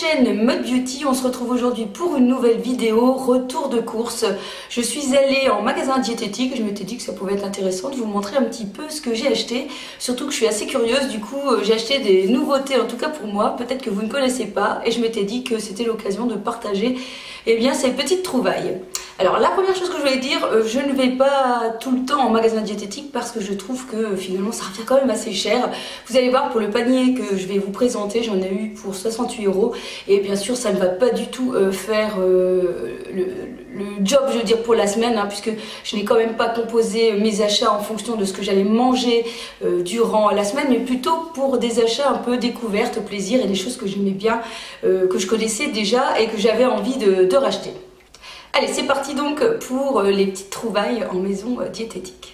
chaîne Mode Beauty. On se retrouve aujourd'hui pour une nouvelle vidéo, retour de course. Je suis allée en magasin diététique, je m'étais dit que ça pouvait être intéressant de vous montrer un petit peu ce que j'ai acheté. Surtout que je suis assez curieuse, du coup j'ai acheté des nouveautés, en tout cas pour moi, peut-être que vous ne connaissez pas. Et je m'étais dit que c'était l'occasion de partager ces petites trouvailles. Alors la première chose que je voulais dire, je ne vais pas tout le temps en magasin diététique parce que je trouve que finalement ça revient quand même assez cher. Vous allez voir, pour le panier que je vais vous présenter, j'en ai eu pour 68 € et bien sûr ça ne va pas du tout faire le job, je veux dire, pour la semaine, hein, puisque je n'ai quand même pas composé mes achats en fonction de ce que j'allais manger durant la semaine, mais plutôt pour des achats un peu découvertes, plaisir et des choses que j'aimais bien, que je connaissais déjà et que j'avais envie de racheter. Allez, c'est parti donc pour les petites trouvailles en maison diététique.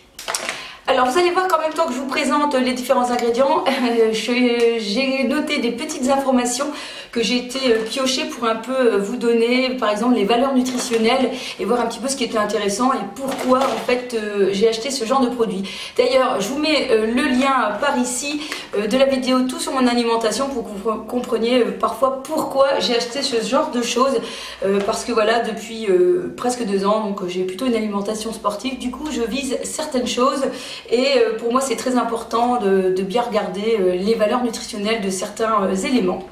Alors vous allez voir qu'en même temps que je vous présente les différents ingrédients, j'ai noté des petites informations que j'ai été piocher pour un peu vous donner par exemple les valeurs nutritionnelles et voir un petit peu ce qui était intéressant et pourquoi en fait j'ai acheté ce genre de produit. D'ailleurs je vous mets le lien par ici de la vidéo tout sur mon alimentation pour que vous compreniez parfois pourquoi j'ai acheté ce genre de choses, parce que voilà, depuis presque 2 ans donc j'ai plutôt une alimentation sportive, du coup je vise certaines choses. Et pour moi c'est très important de bien regarder les valeurs nutritionnelles de certains éléments.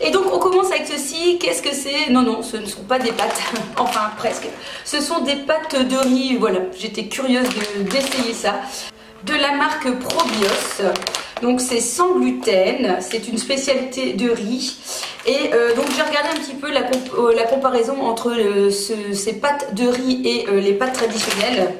Et donc on commence avec ceci. Qu'est-ce que c'est? Non, ce ne sont pas des pâtes, enfin presque. Ce sont des pâtes de riz, voilà, j'étais curieuse d'essayer ça. De la marque Probios, donc c'est sans gluten, c'est une spécialité de riz. Et donc j'ai regardé un petit peu la comparaison entre ces pâtes de riz et les pâtes traditionnelles.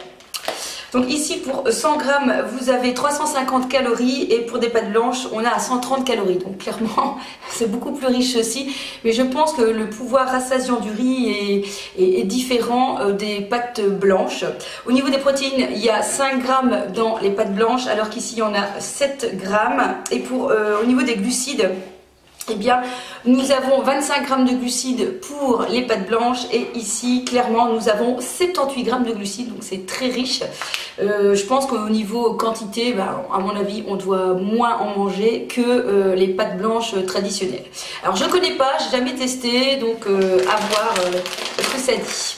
Donc ici pour 100 g vous avez 350 calories et pour des pâtes blanches on a à 130 calories. Donc clairement c'est beaucoup plus riche aussi, mais je pense que le pouvoir rassasiant du riz est différent des pâtes blanches. Au niveau des protéines, il y a 5 g dans les pâtes blanches alors qu'ici il y en a 7 g. Et au niveau des glucides, eh bien, nous avons 25 g de glucides pour les pâtes blanches et ici, clairement, nous avons 78 g de glucides, donc c'est très riche. Je pense qu'au niveau quantité, à mon avis, on doit moins en manger que les pâtes blanches traditionnelles. Alors, je ne connais pas, j'ai jamais testé, donc à voir ce que ça dit.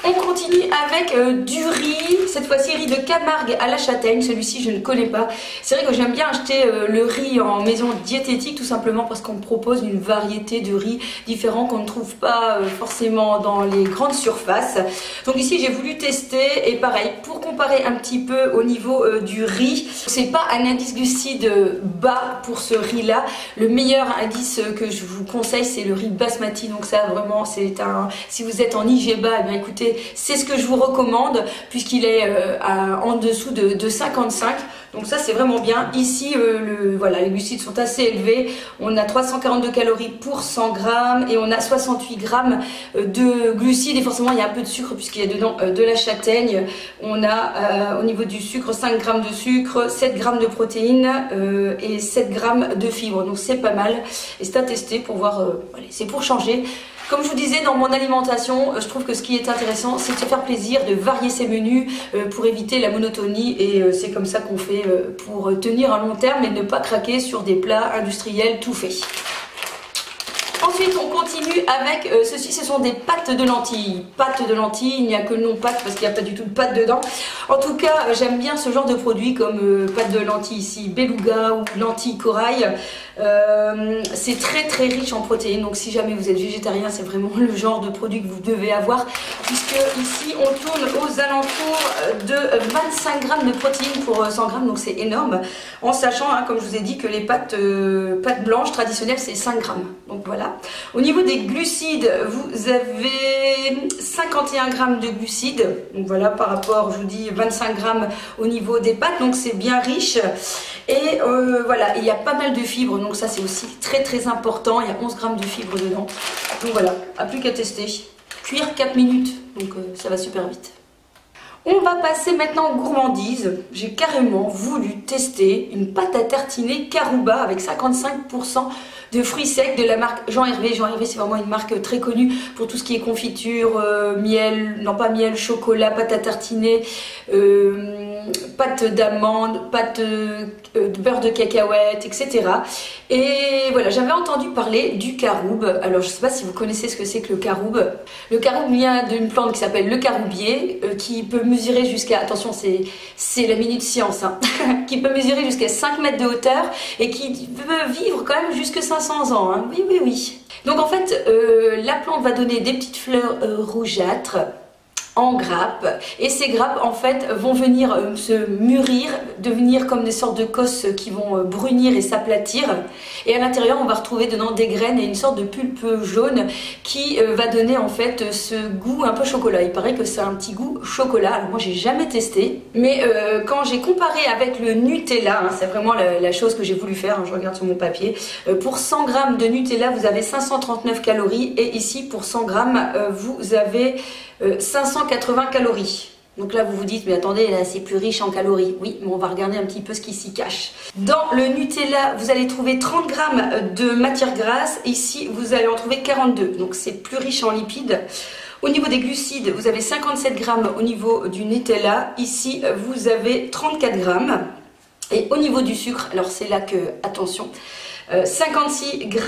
On continue avec du riz, cette fois-ci riz de Camargue à la châtaigne, celui-ci je ne connais pas. C'est vrai que j'aime bien acheter le riz en maison diététique tout simplement parce qu'on me propose une variété de riz différents qu'on ne trouve pas forcément dans les grandes surfaces. Donc ici j'ai voulu tester et pareil, pour comparer un petit peu au niveau du riz, c'est pas un indice glucide bas pour ce riz là. Le meilleur indice que je vous conseille c'est le riz basmati, donc ça vraiment c'est si vous êtes en IG bas, eh bien écoutez, c'est ce que je vous recommande puisqu'il est en dessous de 55. Donc ça c'est vraiment bien. Ici voilà, les glucides sont assez élevés. On a 342 calories pour 100 g et on a 68 g de glucides et forcément il y a un peu de sucre puisqu'il y a dedans de la châtaigne. On a au niveau du sucre 5 g de sucre, 7 g de protéines et 7 g de fibres. Donc c'est pas mal et c'est à tester pour voir, c'est pour changer. Comme je vous disais, dans mon alimentation, je trouve que ce qui est intéressant, c'est de se faire plaisir, de varier ses menus pour éviter la monotonie. Et c'est comme ça qu'on fait pour tenir à long terme et ne pas craquer sur des plats industriels tout faits. Ensuite, on continue avec ceci, ce sont des pâtes de lentilles. Pâtes de lentilles, il n'y a que le nom pâtes parce qu'il n'y a pas du tout de pâtes dedans. En tout cas, j'aime bien ce genre de produits comme pâtes de lentilles ici, beluga ou lentilles corail. C'est très très riche en protéines, donc si jamais vous êtes végétarien, c'est vraiment le genre de produit que vous devez avoir, puisque ici on tourne aux alentours de 25 g de protéines pour 100 g, donc c'est énorme, en sachant, comme je vous ai dit, que les pâtes blanches traditionnelles c'est 5 g. Donc voilà. Au niveau des glucides, vous avez 51 g de glucides, donc voilà, par rapport, je vous dis, 25 g au niveau des pâtes, donc c'est bien riche. Et voilà, il y a pas mal de fibres, donc ça c'est aussi très très important, il y a 11 g de fibres dedans. Donc voilà, plus qu'à tester. Cuire 4 minutes, donc ça va super vite. On va passer maintenant aux gourmandises. J'ai carrément voulu tester une pâte à tartiner Carouba avec 55% de fruits secs de la marque Jean Hervé. Jean Hervé, c'est vraiment une marque très connue pour tout ce qui est confiture, miel, non pas miel, chocolat, pâte à tartiner, pâte d'amande, pâte de beurre de cacahuète, etc. Et voilà, j'avais entendu parler du caroube. Alors je ne sais pas si vous connaissez ce que c'est que le caroube. Le caroube vient d'une plante qui s'appelle le caroubier, qui peut mesurer jusqu'à, attention c'est la minute science, hein, qui peut mesurer jusqu'à 5 mètres de hauteur et qui peut vivre quand même jusque 500 ans. Hein. Oui, oui, oui. Donc en fait, la plante va donner des petites fleurs rougeâtres en grappes, et ces grappes en fait vont venir se mûrir, devenir comme des sortes de cosses qui vont brunir et s'aplatir, et à l'intérieur on va retrouver dedans des graines et une sorte de pulpe jaune qui va donner en fait ce goût un peu chocolat. Il paraît que c'est un petit goût chocolat. Alors moi j'ai jamais testé, mais quand j'ai comparé avec le Nutella, hein, c'est vraiment la chose que j'ai voulu faire, hein, je regarde sur mon papier, pour 100 g de Nutella vous avez 539 calories, et ici pour 100 g vous avez 580 calories. Donc là vous vous dites mais attendez, là c'est plus riche en calories. Oui, mais on va regarder un petit peu ce qui s'y cache. Dans le Nutella vous allez trouver 30 g de matière grasse. Ici vous allez en trouver 42, donc c'est plus riche en lipides. Au niveau des glucides vous avez 57 g au niveau du Nutella. Ici vous avez 34 g. Et au niveau du sucre, alors c'est là que, attention, 56 g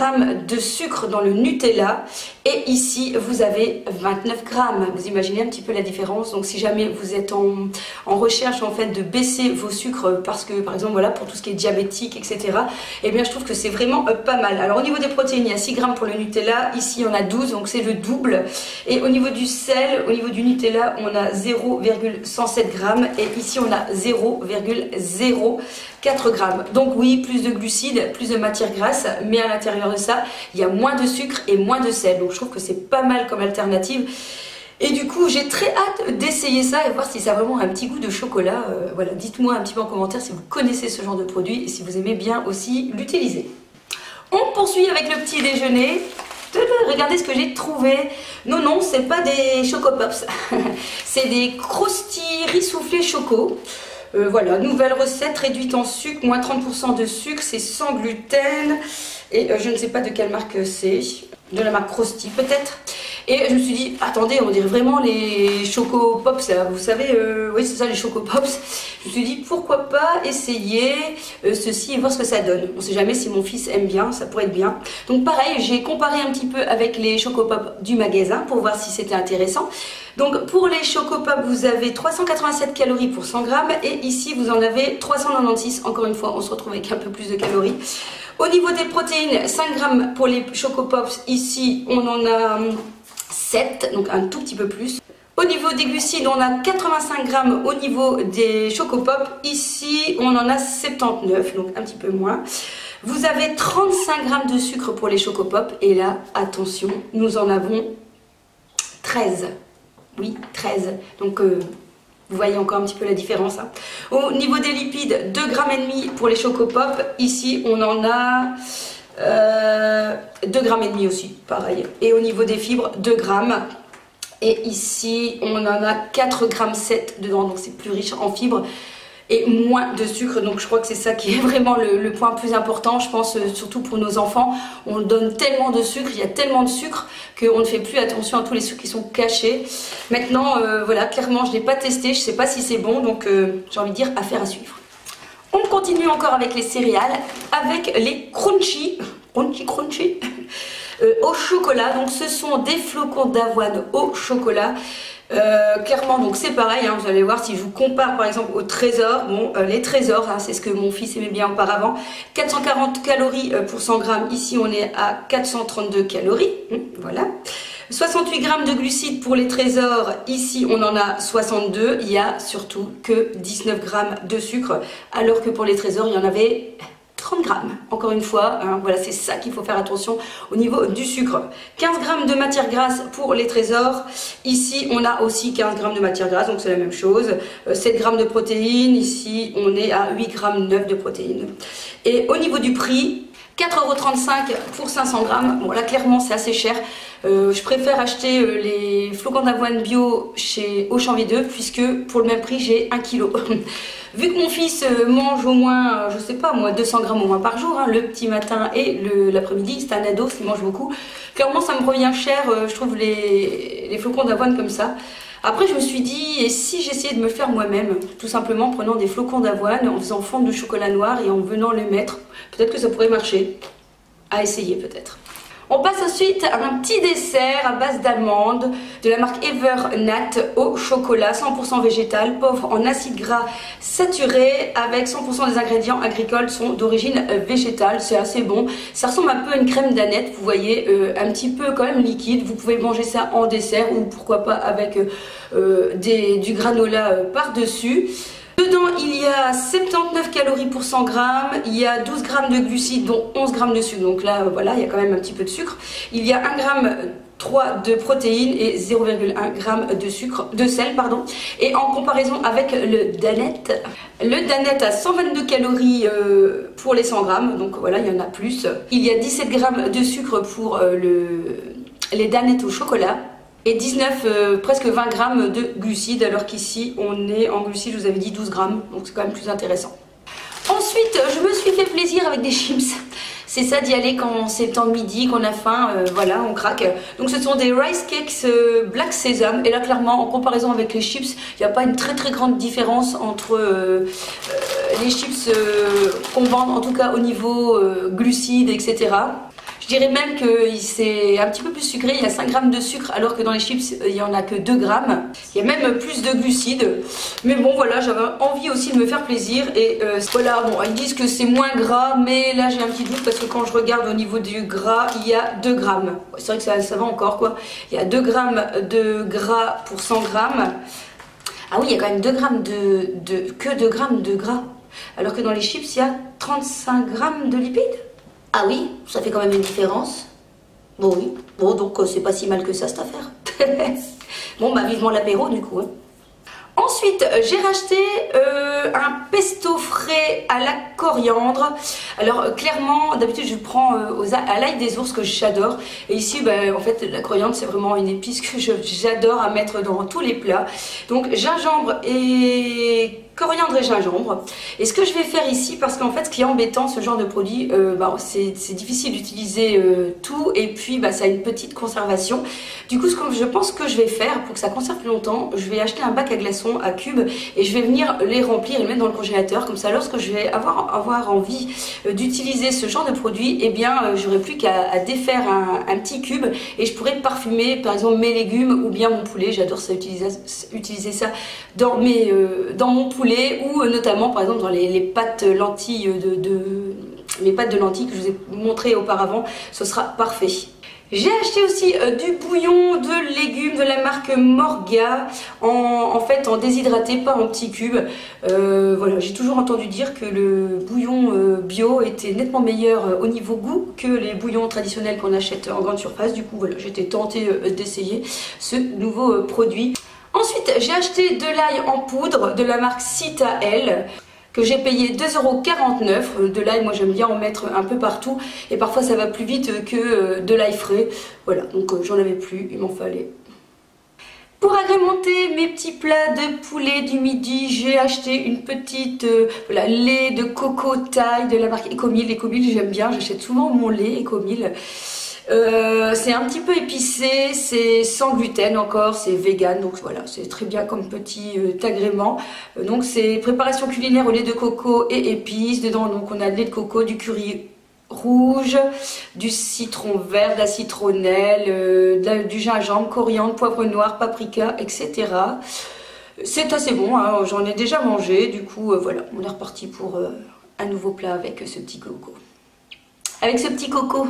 de sucre dans le Nutella, et ici vous avez 29 g. Vous imaginez un petit peu la différence. Donc si jamais vous êtes en recherche en fait de baisser vos sucres, parce que par exemple voilà, pour tout ce qui est diabétique, etc., et bien je trouve que c'est vraiment pas mal. Alors au niveau des protéines, il y a 6 g pour le Nutella, ici il y en a 12, donc c'est le double. Et au niveau du sel, au niveau du Nutella, on a 0,107 g, et ici on a 0,04 g. Donc oui, plus de glucides, plus de matière grasse, mais à l'intérieur de ça, il y a moins de sucre et moins de sel. Donc je trouve que c'est pas mal comme alternative. Et du coup, j'ai très hâte d'essayer ça et voir si ça a vraiment un petit goût de chocolat. Voilà, dites-moi un petit peu en commentaire si vous connaissez ce genre de produit et si vous aimez bien aussi l'utiliser. On poursuit avec le petit déjeuner. Regardez ce que j'ai trouvé. Non, non, c'est pas des Choco Pops. C'est des croustilles riz soufflé choco. Voilà, nouvelle recette réduite en sucre, moins 30% de sucre, c'est sans gluten. Et je ne sais pas de quelle marque c'est, de la marque Krusty peut-être. Et je me suis dit, attendez, on dirait vraiment les Choco Pops, là, vous savez, oui c'est ça les Choco Pops. Je me suis dit, pourquoi pas essayer ceci et voir ce que ça donne. On ne sait jamais si mon fils aime bien, ça pourrait être bien. Donc pareil, j'ai comparé un petit peu avec les Choco Pops du magasin pour voir si c'était intéressant. Donc pour les Choco Pops, vous avez 387 calories pour 100 g, et ici vous en avez 396. Encore une fois, on se retrouve avec un peu plus de calories. Au niveau des protéines, 5 g pour les Choco Pops, ici on en a 7, donc un tout petit peu plus. Au niveau des glucides, on a 85 g au niveau des Choco Pops, ici on en a 79, donc un petit peu moins. Vous avez 35 g de sucre pour les Choco Pops, et là, attention, nous en avons 13. Oui, 13. Donc vous voyez encore un petit peu la différence. Hein. Au niveau des lipides, 2,5 g pour les Choco Pops. Ici, on en a 2,5 g aussi, pareil. Et au niveau des fibres, 2 g. Et ici, on en a 4,7 g dedans. Donc c'est plus riche en fibres et moins de sucre. Donc je crois que c'est ça qui est vraiment le point plus important. Je pense surtout pour nos enfants. On donne tellement de sucre, il y a tellement de sucre qu'on ne fait plus attention à tous les sucres qui sont cachés. Maintenant, voilà, clairement, je ne l'ai pas testé. Je ne sais pas si c'est bon. Donc j'ai envie de dire, affaire à suivre. On continue encore avec les céréales, avec les crunchy au chocolat. Donc ce sont des flocons d'avoine au chocolat. Clairement, donc c'est pareil, hein, vous allez voir si je vous compare par exemple au Trésor. Bon, les Trésors, hein, c'est ce que mon fils aimait bien auparavant. 440 calories pour 100 g, ici on est à 432 calories. Voilà. 68 g de glucides pour les Trésors, ici on en a 62. Il y a surtout que 19 g de sucre, alors que pour les Trésors il y en avait 30 g. Encore une fois, hein, voilà, c'est ça qu'il faut faire attention au niveau du sucre. 15 g de matière grasse pour les Trésors. Ici, on a aussi 15 g de matière grasse, donc c'est la même chose. 7 g de protéines. Ici, on est à 8,9 g de protéines. Et au niveau du prix, 4,35 € pour 500 grammes. Bon là clairement c'est assez cher. Je préfère acheter les flocons d'avoine bio chez Auchan V2 puisque pour le même prix j'ai 1 kg. Vu que mon fils mange au moins, je sais pas moi, 200 grammes au moins par jour, hein, le petit matin et l'après-midi, c'est un ado qui mange beaucoup. Clairement ça me revient cher, je trouve les flocons d'avoine comme ça. Après je me suis dit, et si j'essayais de me faire moi-même, tout simplement en prenant des flocons d'avoine, en faisant fondre du chocolat noir et en venant les mettre, peut-être que ça pourrait marcher. À essayer peut-être. On passe ensuite à un petit dessert à base d'amandes de la marque Evernat au chocolat 100% végétal, pauvre en acides gras saturés, avec 100% des ingrédients agricoles sont d'origine végétale. C'est assez bon. Ça ressemble un peu à une crème d'aneth, vous voyez, un petit peu quand même liquide. Vous pouvez manger ça en dessert ou pourquoi pas avec du granola par-dessus. Dedans, il y a 79 calories pour 100 grammes, il y a 12 grammes de glucides, dont 11 grammes de sucre. Donc là, voilà, il y a quand même un petit peu de sucre. Il y a 1 gramme 3 de protéines et 0,1 g de sel, pardon. Et en comparaison avec le Danette a 122 calories pour les 100 grammes. Donc voilà, il y en a plus. Il y a 17 grammes de sucre pour les Danettes au chocolat. Et 19, presque 20 grammes de glucides, alors qu'ici on est en glucides, je vous avais dit 12 grammes, donc c'est quand même plus intéressant. Ensuite, je me suis fait plaisir avec des chips. C'est ça d'y aller quand c'est le temps de midi, qu'on a faim, voilà, on craque. Donc ce sont des rice cakes black sésame. Et là, clairement, en comparaison avec les chips, il n'y a pas une très grande différence entre les chips qu'on vend, en tout cas au niveau glucides, etc. Je dirais même que c'est un petit peu plus sucré, il y a 5 grammes de sucre alors que dans les chips il n'y en a que 2 grammes. Il y a même plus de glucides. Mais bon voilà, j'avais envie aussi de me faire plaisir et voilà, bon ils disent que c'est moins gras mais là j'ai un petit doute parce que quand je regarde au niveau du gras il y a 2 grammes. C'est vrai que ça va encore quoi. Il y a 2 grammes de gras pour 100 grammes. Ah oui, il y a quand même 2 grammes que 2 grammes de gras. Alors que dans les chips il y a 35 grammes de lipides. Ah oui, ça fait quand même une différence. Bon oui, bon donc c'est pas si mal que ça cette affaire. Bon bah vivement l'apéro du coup. Hein. Ensuite, j'ai racheté un pesto frais à la coriandre. Alors clairement, d'habitude je prends à l'ail des ours que j'adore. Et ici, en fait, la coriandre c'est vraiment une épice que j'adore à mettre dans tous les plats. Donc gingembre et coriandre et gingembre. Et ce que je vais faire ici, parce qu'en fait ce qui est embêtant ce genre de produit, c'est difficile d'utiliser tout et puis ça a une petite conservation. Du coup ce que je pense que je vais faire pour que ça conserve plus longtemps, je vais acheter un bac à glaçons à cubes et je vais venir les remplir et les mettre dans le congélateur. Comme ça lorsque je vais avoir envie d'utiliser ce genre de produit, eh bien j'aurai plus qu'à défaire un petit cube et je pourrais parfumer par exemple mes légumes ou bien mon poulet. J'adore ça, utiliser ça dans mon poulet ou notamment par exemple dans les pâtes lentilles mes pâtes de lentilles que je vous ai montré auparavant, ce sera parfait. J'ai acheté aussi du bouillon de légumes de la marque Morga en fait en déshydraté, pas en petits cubes. Voilà, j'ai toujours entendu dire que le bouillon bio était nettement meilleur au niveau goût que les bouillons traditionnels qu'on achète en grande surface. Du coup voilà, j'étais tentée d'essayer ce nouveau produit. Ensuite, j'ai acheté de l'ail en poudre de la marque Citael que j'ai payé 2,49 €. De l'ail, moi j'aime bien en mettre un peu partout et parfois ça va plus vite que de l'ail frais. Voilà, donc j'en avais plus, il m'en fallait. Pour agrémenter mes petits plats de poulet du midi, j'ai acheté une petite lait de coco taille de la marque Ecomil. Ecomil, j'aime bien, j'achète souvent mon lait Ecomil. C'est un petit peu épicé, c'est sans gluten encore, c'est vegan, donc voilà, c'est très bien comme petit agrément. Donc c'est préparation culinaire au lait de coco et épices. Dedans donc on a le lait de coco, du curry rouge, du citron vert, de la citronnelle, du gingembre, coriandre, poivre noir, paprika, etc. C'est assez bon, hein, j'en ai déjà mangé, du coup voilà, on est reparti pour un nouveau plat avec ce petit coco. Avec ce petit coco.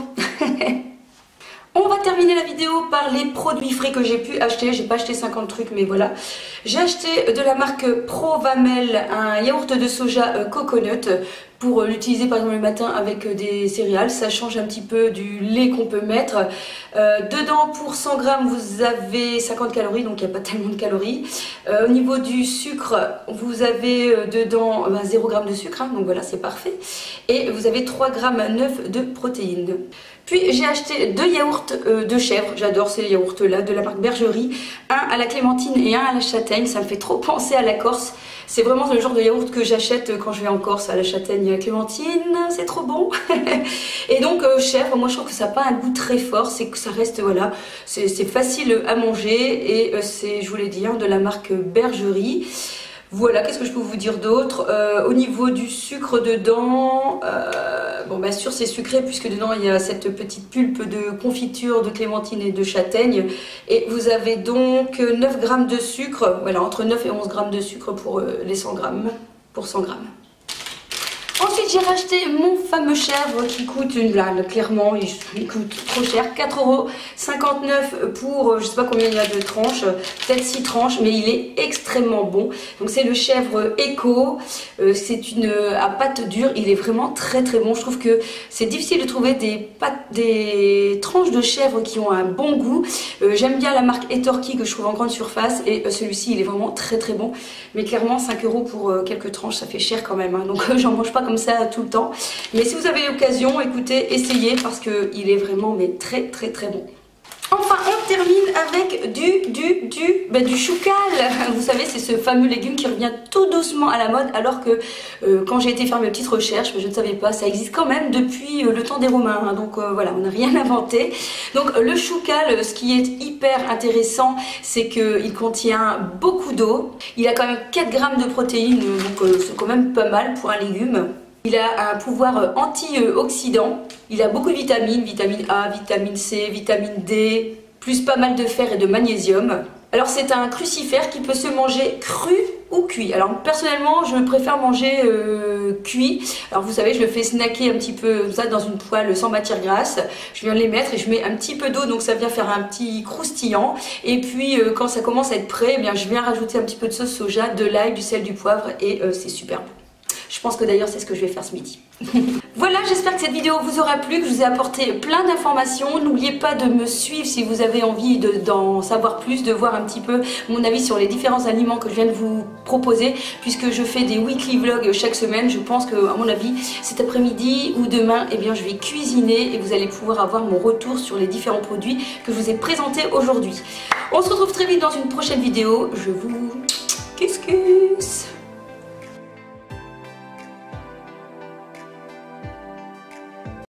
On va terminer la vidéo par les produits frais que j'ai pu acheter. J'ai pas acheté 50 trucs, mais voilà. J'ai acheté de la marque Provamel un yaourt de soja coconut pour l'utiliser par exemple le matin avec des céréales. Ça change un petit peu du lait qu'on peut mettre. Dedans, pour 100 grammes, vous avez 50 calories, donc il n'y a pas tellement de calories. Au niveau du sucre, vous avez dedans 0 g de sucre, hein, donc voilà, c'est parfait. Et vous avez 3,9 g de protéines. Puis j'ai acheté 2 yaourts de chèvre, j'adore ces yaourts là, de la marque Bergerie, un à la clémentine et un à la châtaigne, ça me fait trop penser à la Corse. C'est vraiment le genre de yaourt que j'achète quand je vais en Corse, à la châtaigne et à la clémentine, c'est trop bon. Et donc chèvre, moi je trouve que ça n'a pas un goût très fort, c'est que ça reste, voilà, c'est facile à manger et c'est, je vous l'ai dit, de la marque Bergerie. Voilà, qu'est-ce que je peux vous dire d'autre? Au niveau du sucre dedans, bon bien sûr c'est sucré puisque dedans il y a cette petite pulpe de confiture de clémentine et de châtaigne. Et vous avez donc 9 g de sucre, voilà, entre 9 et 11 g de sucre pour les 100 g, pour 100 g. Ensuite j'ai racheté mon fameux chèvre qui coûte une blinde, clairement il coûte trop cher, 4,59 € pour je sais pas combien il y a de tranches, peut-être 6 tranches, mais il est extrêmement bon. Donc c'est le chèvre Eco, c'est à pâte dure, il est vraiment très bon. Je trouve que c'est difficile de trouver des tranches de chèvre qui ont un bon goût. J'aime bien la marque Etorki que je trouve en grande surface et celui-ci il est vraiment très bon. Mais clairement 5 € pour quelques tranches ça fait cher quand même, hein. Donc j'en mange pas comme ça tout le temps, mais si vous avez l'occasion, écoutez, essayez parce que il est vraiment mais très bon. Enfin, on termine avec du choucal. Vous savez, c'est ce fameux légume qui revient tout doucement à la mode, alors que quand j'ai été faire mes petites recherches, je ne savais pas, ça existe quand même depuis le temps des Romains, hein, donc voilà, on n'a rien inventé. Donc le choucal, ce qui est hyper intéressant, c'est qu'il contient beaucoup d'eau, il a quand même 4 g de protéines, donc c'est quand même pas mal pour un légume. Il a un pouvoir antioxydant, il a beaucoup de vitamines, vitamine A, vitamine C, vitamine D, plus pas mal de fer et de magnésium. Alors c'est un crucifère qui peut se manger cru ou cuit. Alors personnellement je préfère manger cuit. Alors vous savez, je le fais snacker un petit peu ça dans une poêle sans matière grasse. Je viens les mettre et je mets un petit peu d'eau, donc ça vient faire un petit croustillant. Et puis quand ça commence à être prêt, eh bien, je viens rajouter un petit peu de sauce soja, de l'ail, du sel, du poivre et c'est super bon. Je pense que d'ailleurs c'est ce que je vais faire ce midi. Voilà, j'espère que cette vidéo vous aura plu, que je vous ai apporté plein d'informations. N'oubliez pas de me suivre si vous avez envie d'en savoir plus, de voir un petit peu mon avis sur les différents aliments que je viens de vous proposer, puisque je fais des weekly vlogs chaque semaine. Je pense que, à mon avis, cet après-midi ou demain, eh bien, je vais cuisiner et vous allez pouvoir avoir mon retour sur les différents produits que je vous ai présentés aujourd'hui. On se retrouve très vite dans une prochaine vidéo. Je vous kiss.